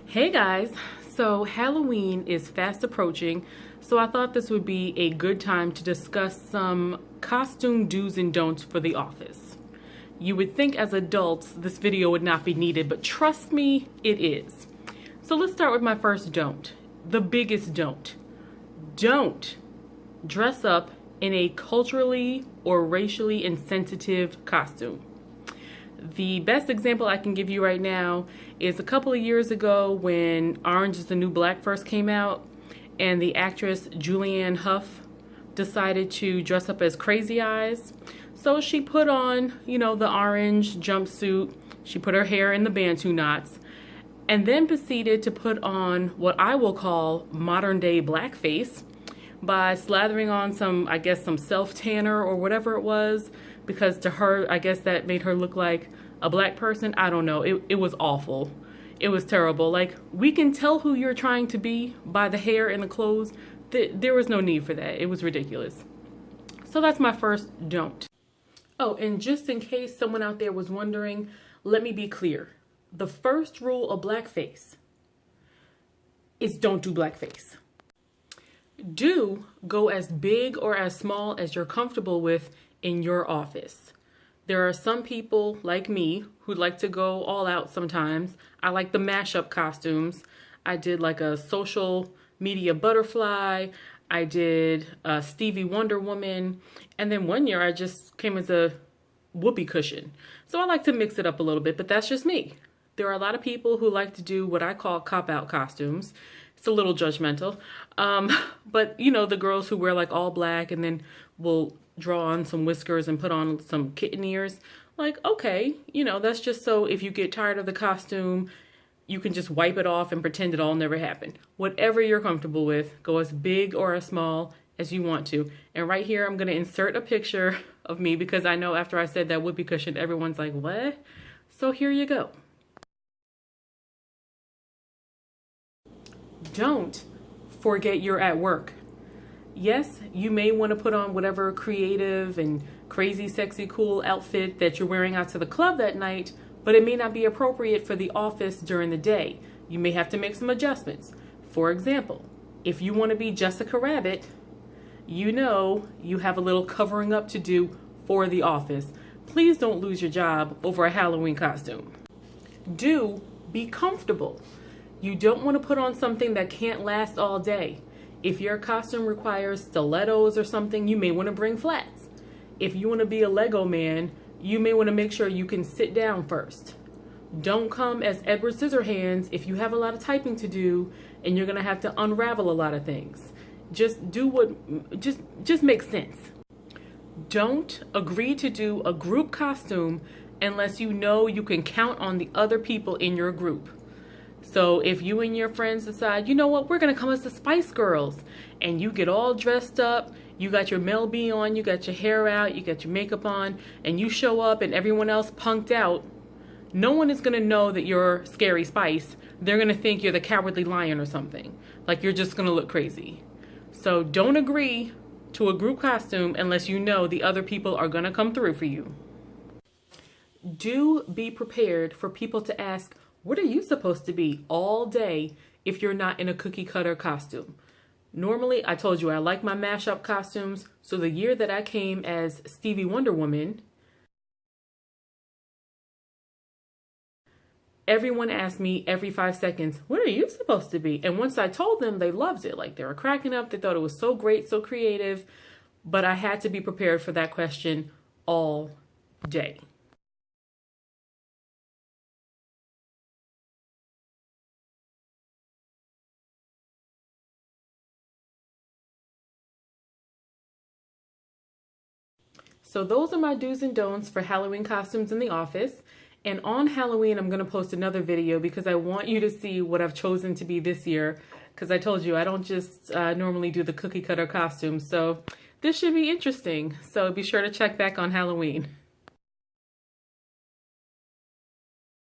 Hey guys, so Halloween is fast approaching, so I thought this would be a good time to discuss some costume do's and don'ts for the office. You would think as adults this video would not be needed, but trust me, it is. So let's start with my first don't, the biggest don't. Don't dress up in a culturally or racially insensitive costume. The best example I can give you right now is a couple of years ago when Orange is the New Black first came out, and the actress Julianne Hough decided to dress up as Crazy Eyes. So she put on, the orange jumpsuit, she put her hair in the Bantu knots, and then proceeded to put on what I will call modern day blackface by slathering on some self-tanner or whatever it was, because to her, I guess that made her look like a black person. I don't know. It was awful. It was terrible. Like, we can tell who you're trying to be by the hair and the clothes. There was no need for that. It was ridiculous. So that's my first don't. Oh, and just in case someone out there was wondering, let me be clear. The first rule of blackface is don't do blackface. Do go as big or as small as you're comfortable with in your office. There are some people like me who like to go all out sometimes. I like the mashup costumes. I did like a social media butterfly. I did a Stevie Wonder Woman. And then one year I just came as a whoopee cushion. So I like to mix it up a little bit, but that's just me. There are a lot of people who like to do what I call cop-out costumes. It's a little judgmental. But the girls who wear like all black and then will draw on some whiskers and put on some kitten ears. Like, okay, that's just so if you get tired of the costume, you can just wipe it off and pretend it all never happened. Whatever you're comfortable with, go as big or as small as you want to. And right here, I'm going to insert a picture of me because I know after I said that whoopee cushion, everyone's like, what? So here you go. Don't forget you're at work. Yes, you may want to put on whatever creative and crazy, sexy, cool outfit that you're wearing out to the club that night, but it may not be appropriate for the office during the day. You may have to make some adjustments. For example, if you want to be Jessica Rabbit, you have a little covering up to do for the office. Please don't lose your job over a Halloween costume. Do be comfortable. You don't want to put on something that can't last all day. If your costume requires stilettos or something, you may want to bring flats. If you want to be a Lego man, you may want to make sure you can sit down first. Don't come as Edward Scissorhands if you have a lot of typing to do and you're going to have to unravel a lot of things. Just do what just makes sense. Don't agree to do a group costume unless you know you can count on the other people in your group. So if you and your friends decide, you know what, we're going to come as the Spice Girls, and you get all dressed up, you got your Mel B on, you got your hair out, you got your makeup on, and you show up and everyone else punked out, no one is going to know that you're Scary Spice. They're going to think you're the Cowardly Lion or something. Like, you're just going to look crazy. So don't agree to a group costume unless you know the other people are going to come through for you. Do be prepared for people to ask, what are you supposed to be all day if you're not in a cookie cutter costume? Normally, I told you I like my mashup costumes. So the year that I came as Stevie Wonder Woman, everyone asked me every 5 seconds, what are you supposed to be? And once I told them, they loved it. Like, they were cracking up. They thought it was so great, so creative. But I had to be prepared for that question all day. So those are my do's and don'ts for Halloween costumes in the office. And on Halloween, I'm going to post another video because I want you to see what I've chosen to be this year. Because I told you, I don't just normally do the cookie cutter costumes. So this should be interesting. So be sure to check back on Halloween.